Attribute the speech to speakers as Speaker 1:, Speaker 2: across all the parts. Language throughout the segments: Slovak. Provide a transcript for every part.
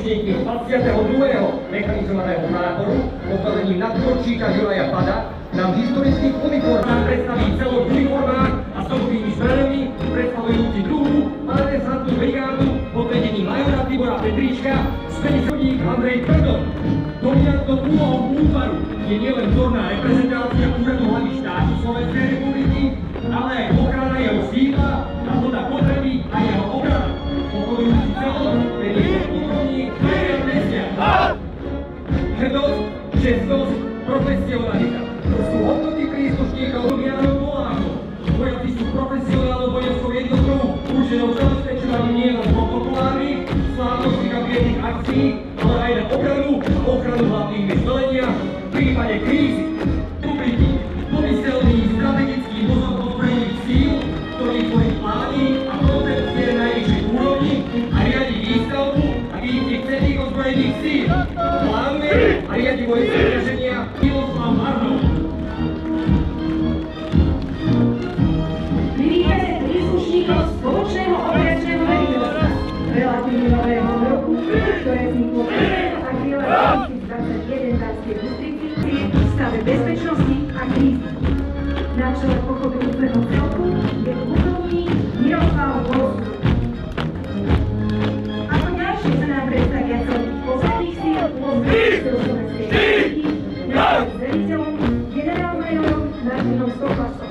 Speaker 1: príslušníky 22. mechanizovaného práporu pod vedením nadporučíka Juraja Pada nám v historických uniformách predstaví celok v uniformách a stovkými zbraňami predstavujúci druhú paradesantnú brigádu pod vedením majora Tibora Petríčka, späťchodník Andrej Tvrdol. Dominantnou úlohou útvaru je nielen vzorná reprezentácia úradu hlavy štátu Slovenskej republiky, ale aj ochrana jeho sídla, náhoda potreby a jeho obrana. Pochodujúci celok vedie plukovník Marian Mesiak. Hrdosť, čestnosť, profesionalita. To sú hodnoty príslušníkov Domianov Polákov. Vojaci sú profesionálnou vojenskou jednotkou, určenou zabezpečovaním nielen protokolárnych, slávnostných a biedných akcií, ale aj na ochranu hlavných miest velenia v prípade krízy. Publiky, pomyselný strategický dozor ozbrojených síl, ktorý tvorí plány a koncepcie na najvyššej úrovni a riadi výstavbu a výcvik celých ozbrojených síl. Plánuje a riadi vojenské zriaženia Miloslav Arnold.
Speaker 2: Privítame príslušníkov spoločného operačného veliteľstva relatívne nového roku, ktoré vzniklo 1. apríla 2021 v Banskej Bystrici v stave bezpečnosti a krízy. Na čele pochodujúceho celku je plukovník Miroslav Volský. Ako ďalšie sa nám predstavia celky posledných síl ozbrojených síl Slovenskej republiky, našim veliteľom generálmajorom Martinom Stoklasom.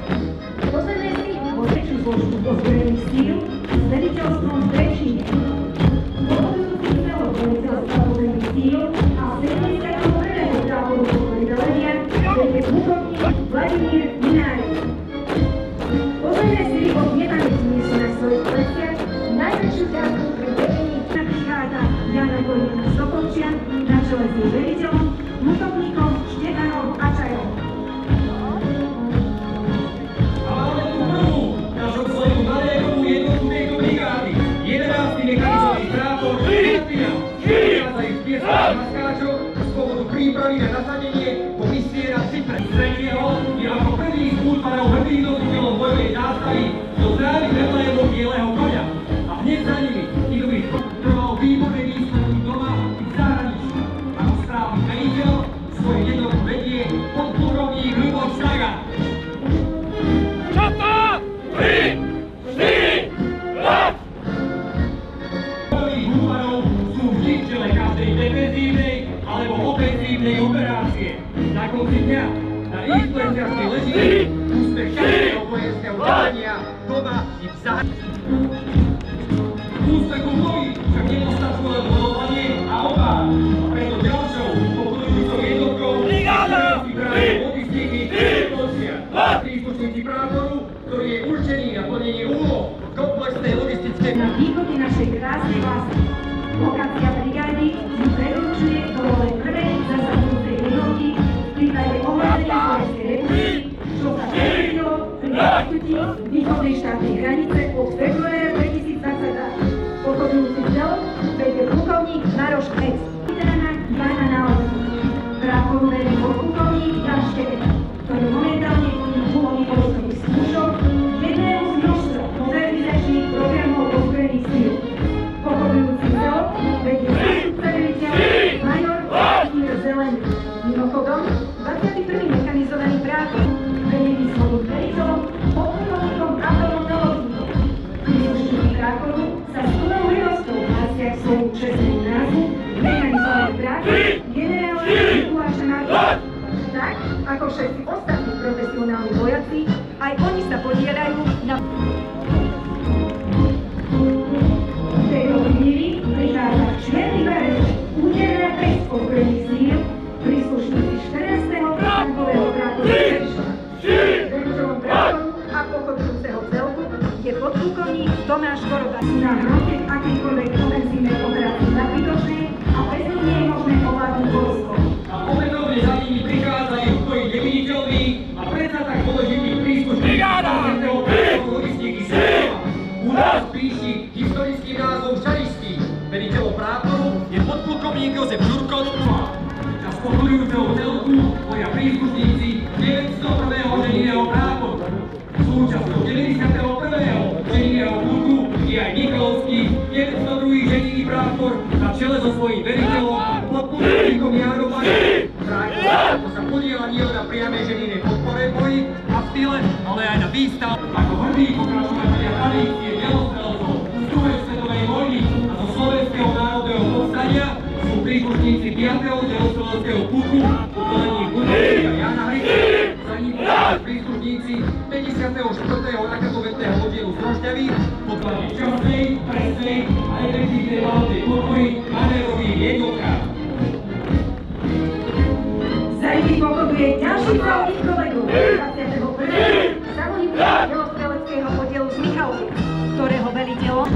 Speaker 2: Posledné síly vo väčšiu zložku ozbrojených síl s veliteľstvom v Trenčíne. Pochodujúci celok veliteľstva ozbrojených síl a 71. táboru podpory velenia je plukovník Vladimír Minárik. Posledné síly odmietané dniesú na svojich pleciach najväčšiu ťarku pre vedení brigáda Jana Kolína Sokolčian na čele s jej veliteľom, plukovníkom Štefanom Ačajom.
Speaker 1: A máme tu prvú našou sledu Malékovú jednotku tejto brigády. 11. mechanizovaný prápor Martina. Prichádzajú z pieskových maskáčov z povodu prípravy na nasadenie po misie na Cypre. Tretieho je ako prvý z útvarov hrdých nositeľov bojovej zástavy so známym emblémom bieleho koňa. A hneď za nimi idú ich trval výborné výsledky doma i v zahraničí. Ako správny veliteľ svoju jednotku vedie podplukovník Ľuboš Staga. Bojových útvarov sú vždy v čele každej defenzívnej alebo ofenzívnej operácie. Na konci dňa na ich pleciach leží úspech každého vojenského velenia doma i v zahraničí. Úspechu boji však nepostačuje len odhodlanie a obáv. A preto ďalšou pochodujúcou jednotkou si práve logistiky Polcia. Príslušníci práporu, ktorý je určený na plnenie úloh komplexnej logistickej.
Speaker 2: Na východe našej krásnej vlasti. Lokácia brigády ju predurčuje do role prvej zasadnutej jednotky v prípade ohrozenia Slovenskej republiky, čo sa predvidelo pri odstúpení východnej štátnej hranice od februára 2022. Pochodujúci celok vedie plukovník Maroš Kmec, veterána Jana Nálezu. Práporu vedie podplukovník Jan Štebek, ktorý momentálne plní úlohy poľských skúšok jedného z množstva modernizačných programov ozbrojených síl. Pochodujúci celok vedie zástupca veliteľ major Vladimír Zelený. Mimochodom, 21. mechanizovaný prápor vedený svojím veliteľom podplukovníkom Antonom Novotníkom. Príslušníci práporu sa s plnou hrdosťou hlásia k svojmu čestnému názvu mechanizovaný prápor generála Mikuláša Martina. Tak, ako všetci ostatní profesionálni vojaci, aj oni sa podielajú na... V tejto chvíli prichádza v čiernych barevách úderná pes ozbrojených síl, príslušníci 14. tankového práporu Prešova. Veliteľom práporu a pochodujúceho celku je podplukovník Tomáš Koroba. Na hrote akýkoľvek ofenzívnej operácii nadbytočnej a bez nich nie je možné ovládnuť vojsko.
Speaker 1: A opätovne za nimi prichádzajú tvoji neviditeľní a predsa tak dôležití príslušníci Slovenského práporu logistiky Svetova. U nás píši historický názov šarišský. Veliteľom práporu je podplukovník Jozef Žurko. Na pochodujúceho celku tvoja príslušníci 901. ženivého práporu. Súčasťou 91. ženivého pluku je aj Michalovský 902. ženivý prápor na čele so svojím svojim veriteľom, podporníkom Járovania, ako sa podiela nielen na priamej ženínej podpore boji a v style, ale aj na výstav. Ako hrdí pokračovatelia tradície delostrelcov z druhej svetovej vojny a zo Slovenského národného povstania sú príslušníci 5. delostreleckého puku v velení plukovníka Jána Hryka. Za ním príslušníci 54. raketovetného oddielu z Rožňavy pod vedením časnej, presnej a efektívnej válnej podpory manévrových jednotkách.
Speaker 2: Za nimi pochoduje ďalší právnych kolegov 21. závodníka delostreleckého oddielu z Michalovec, ktorého veliteľom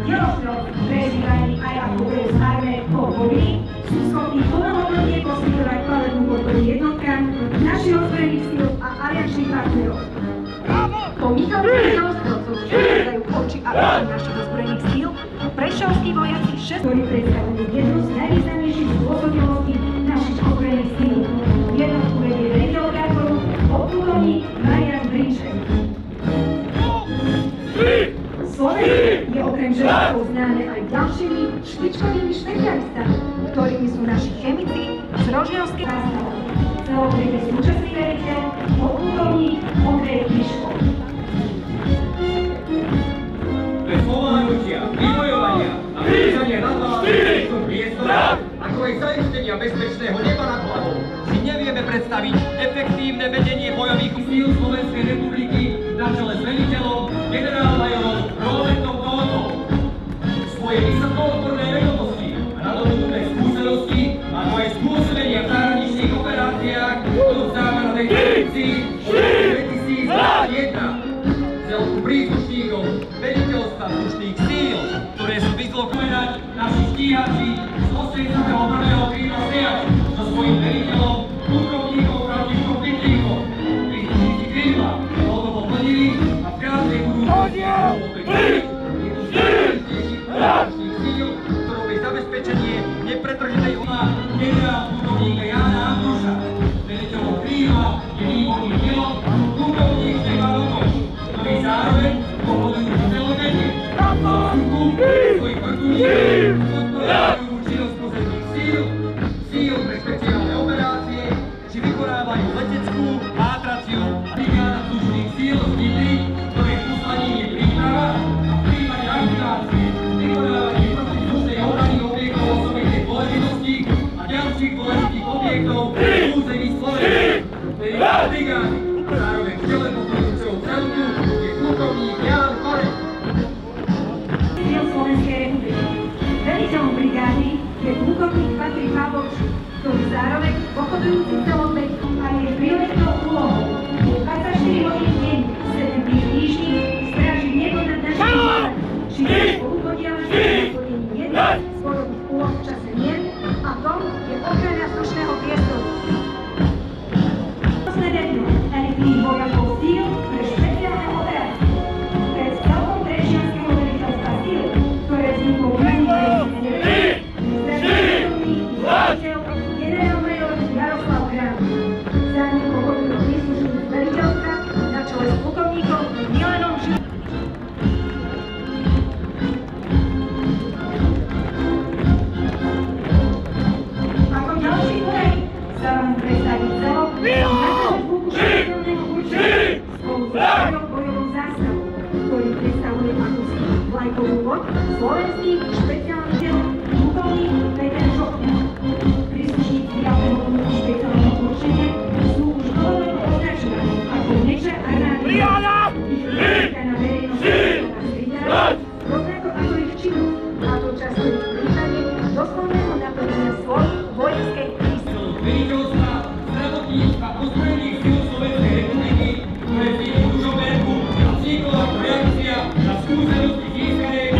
Speaker 2: delostrelci, prezývaní aj ako prezvárne podpory, sú schopní plnohodnotne poskytovať kvalitnú podporu jednotkám našich ozbrojených síl a aliančných partnerov. Po Michalovských delostrelcov prichádzajú oči a oči našich ozbrojených síl prešovskí vojaci 6, ktorí predstavujú jednu z najvýznamnejších spôsobilostí našich ozbrojených síl. Jednotku vedie veliteľ táboru podplukovník Marián Brinček. Slovensko je okrem železov známe aj ďalšími špičkovými špecialistami, ktorými sú naši chemici z Rožňavskej zástavy. Celkovite súčasný veliteľ podplukovník Ondrej Kiško.
Speaker 1: Bez pomáhnutia, vybojovania a vyvíjania nadváľadných priestorov, ako aj zaistenia bezpečného neba nad hlavou, si nevieme predstaviť efektívne vedenie bojových síl Slovenskej republiky na čele s veliteľom generálmajorom Robertom Tóthom. Svoje vysokoodborné vedomosti a nadobudnuté skúsenosti, ako aj spôsobenia v zahraničných operáciách, odovzdáva na tejto funkcii od roku 2021. Celku príslušníkov veliteľstva vzdušných síl, ktoré sú vyzlokovené naši stíhači z 81. krídla Sejak so svojím veliteľom, plukovníkom Františkom Pytlíkom. Príslušníci krídla hotovo plnili a v krátkej budúcnosti jednu z najdôležitejších vzdušných síl, ktorou je zabezpečenie nepretržitej generál plukovníka Jána Andruša. Veliteľom krídla je výborný pilot, plukovník Štefan Okoš, ktorý zároveň pohodujú celodenne. Svojich vrtuľníkov podporujú činnosť pozemných síl pre špeciálne operácie, či vykonávajú leteckú, pátraciu a brigáda vzdušných síl z Nitry, ktorých poslaním je príprava a v prípade aktivácie vykonávanie protivzdušnej obrany objektov osobitnej dôležitosti a ďalších dôležitých objektov v území Slovenska. Brigády zároveň v čele podporujúceho celku je plukovník Ján Korek.
Speaker 2: Slovenskej republiky. Veliteľom brigády je plukovník Patrik Pavlovčík, ktorý zároveň pochodujúci celotnej a je príležitou úlohou 24 hodín deň, 7 dní v týždni stráži nebo nad našimi hlavami, či sa spolupodielať na naplnení jednej z bojových úloh v čase mier a tom je ochrana vzdušného priestoru. Posledného elitných vojakov síl pre špeciálne operácie. Pred celkom Trečianskeho veliteľstva síl, ktoré vzniklo v júni 2009, generálmajor Jaroslav Krám. Za ním pohodujú príslušníci veliteľstva na čele s plukovníkom Milanom Žilom. Ako ďalší kolej sa vám predstaví celok na puku špeciálneho určenia spolu s svojou bojovou zástavou, ktorý predstavuje akúsi vlajkovú loď slovenských špeciálnych síl plukovník Peter Žochňa. Príslušníci 5. puku špeciálneho určenia sú už dlhodobo označovaní ako meče armády. Ich kritika na verejnosti nás rovnako ako ich činnosť, a to často ich prípade doslovného naplnenia svojich vojenskej príslušnosti.
Speaker 1: Veliteľstva zdravotníctva ozbrojených síl Slovenskej republiky, ktoré vznikli v Ružomberku a vznikla ako reakcia na skúsenosti získané v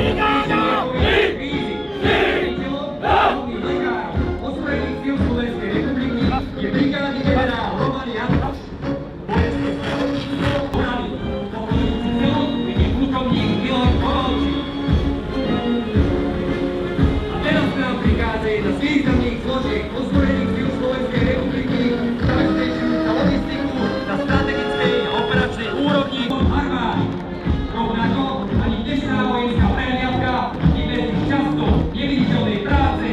Speaker 1: riešení krízy. Veliteľom hlavných lekárov ozbrojených síl Slovenskej republiky je brigádny generál Roman Jankoš. Vojenské zdravotníctvo obrany pohodujúci celok je plukovník Milan Kovalčík. A teraz k nám prichádza jedna z významných zložiek ozbrojených síl Slovenskej republiky, zabezpečujúca logistiku na strategickej a operačnej úrovni armády. Rovnako ani dnešná vojenská prehliadka i bez často neviditeľnej práce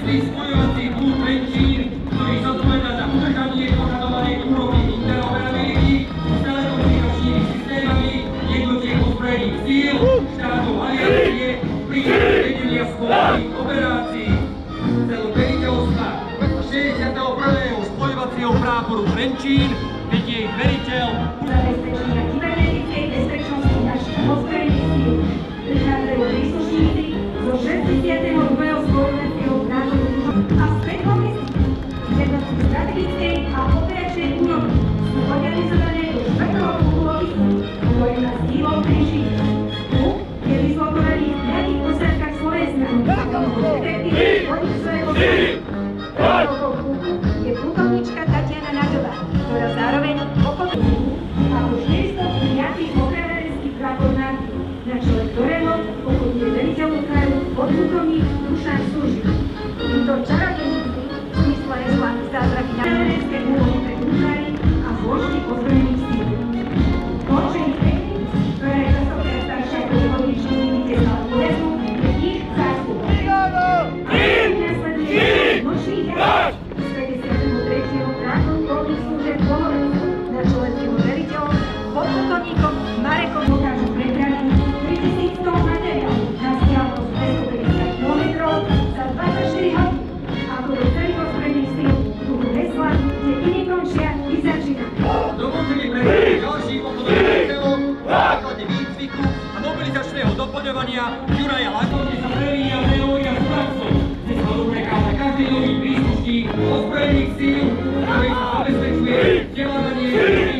Speaker 1: Istý spojovací klub Trenčín, ktorý zodpovedá za udržanie požadovanej úrovni interoperability s telekomunikačnými systémami jednotiek ozbrojených síl štátov aliancie pri vedenia spoločných operácií. Veliteľstva 61. spojovacieho práporu Trenčín vedie ich veliteľ
Speaker 2: Zabezpečenia kybernetickej bezpečnosti našich ozbrojených síl prichádzajú príslušníci zo 62. spoločenského práporu a spätkový jednotky strategickej a operačnej úrovni sú organizované do 4. polovicu vojenná sílou Trenčín. Tu je vyzlokovaný v 5 posádkach Slovenska ako detektívy Vodicového je plukovnička Tatiana Nadová, ktorá zároveň pochodí ako 405. okrajárenský prápornáky, na čele ktorého pochoduje veliteľ útvaru podplukovník Dušan Sužik. Títo čarodejníci v zmysle hesla zázraky okrajárenské úlohy pre útvary a zložky ozbrojených síl. Počení technik, ktorá je častokrát staršia ako hodničný viditeľ Lesu, je ich zásluhou. Nasleduje nočný ďalej. Z 53. právom polných služieb Bohorovcov na čele s jeho veliteľom, podplukovníkom Marekom dokážu prepraviť 3100 tón materiálu na vzdialenosť 250 km za 24 hodín. Ako do celých ozbrojených síl duchu hesla, kde iní končia, i začína.
Speaker 1: Dovolte mi predstaviť ďalších obchodných veliteľov na základe výcviku a mobilizačného doplňovania Juraja Lago, kde sa prevíja teória s praxou. Cez hľadu prekáza každý nový príslušník ozbrojených síl, ktorý sa zabezpečuje vzdelávanie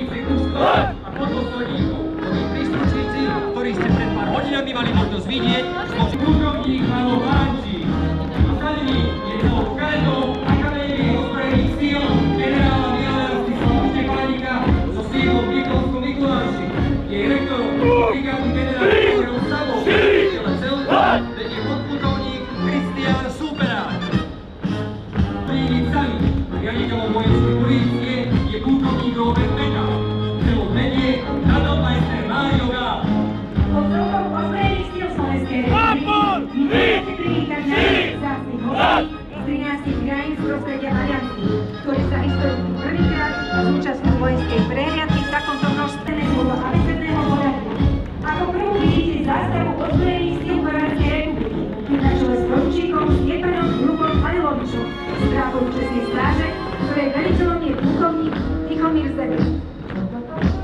Speaker 1: výcvikústva a podôstojníkov. Noví príslušníci, ktorí ste pred pár hodinami mali možnosť vidieť, sú plukovník Mano Vánči. Nasadený je celou kadetou Akadémie ozbrojených síl generála Milana Stislava Štefánika so sídlom v Nikolskom Mikuláši. Je rektorom brigády generála Milana Stavov, čele celku vedie podplukovník Kristián Súperáč. Príjemnicami riaditeľom vojenskej polície je plukovník Robert Beka. Celom vedie nadobmajster Mário Gál.
Speaker 2: Pod celkom ozbrojených síl Slovenskej republiky môžete privítať našich vzácnych hostí z 13 krajín z prostredia aliancií, ktorí sa historicky prvýkrát zúčastňujú vojenskej prehliadky v takomto množstve podľa abecedného poriadku. Ako prvú vidíte zástavu ozbrojených síl Chorvátskej republiky, na čele s poručíkom Stjepanom Grupom Halilovičom z práporu Českej stráže, ktorej veliteľom je plukovník Tichomír Zeber.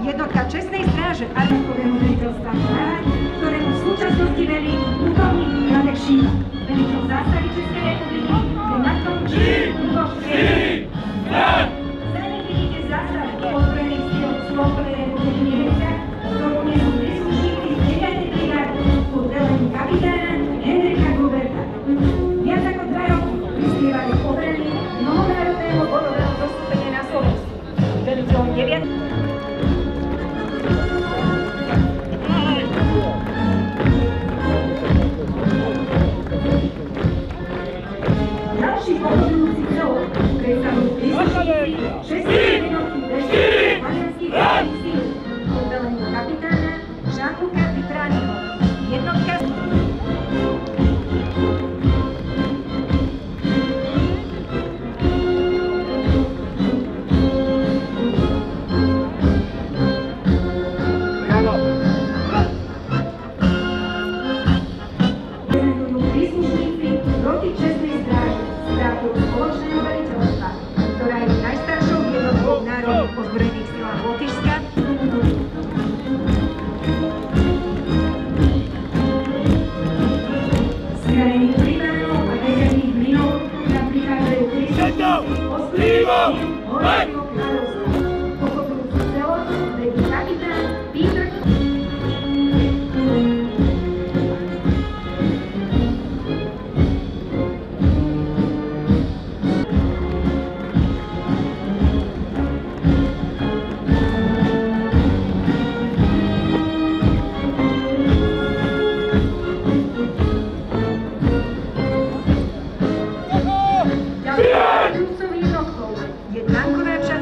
Speaker 2: Jednotka Čestnej stráže armádkového veliteľstva Praha, ktorému v súčasnosti velí plukovník Radek Šíma. Veliteľ zástavy Českej republiky je nadporučík Luboš Švejk. Zemi vidíte zástavu ozbrojených síl Spolkovej republiky Nemecka, ktorú nesú príslušníci z 9. brigády pod velením kapitána Henrika Guberta. Viac ako 2 roky prispievali k obrane mnohonárodného bojového zoskupenia na Slovensku. Veliteľom 9. Ďalší pohodujúci celok predstavujú príslušníci 6. jednotky bežných alianských vojenských síl pod velením kapitána Jean-Luca Vitraniho. Jednotka ozbrojených silách Lotyšska. Z krajiny prípravov a veterných mlynov tam prichádzajú príslušníci ozbrojených síl Holandského kráľovstva. Pochodujúcu celok vedie kapitán Peter. Ďalšou jednotkou je tanková časť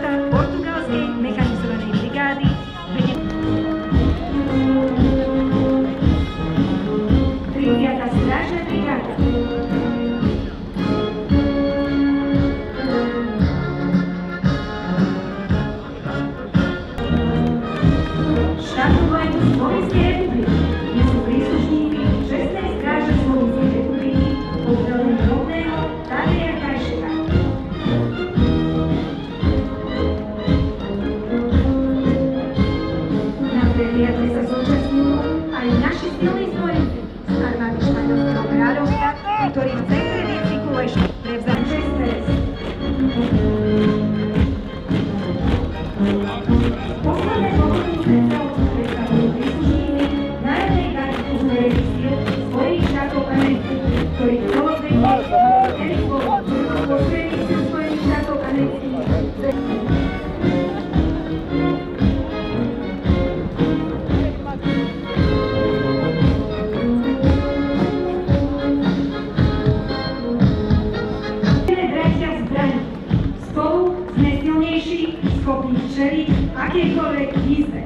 Speaker 2: silnejší, schopní čeliť akejkoľvek výzve.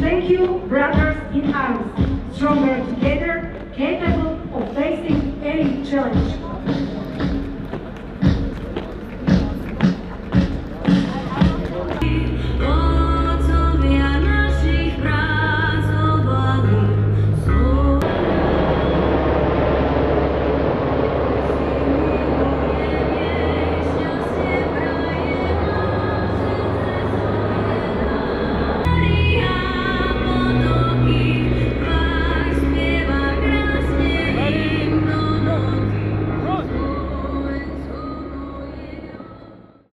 Speaker 2: Thank you, brothers in arms, stronger together, capable of facing any challenge.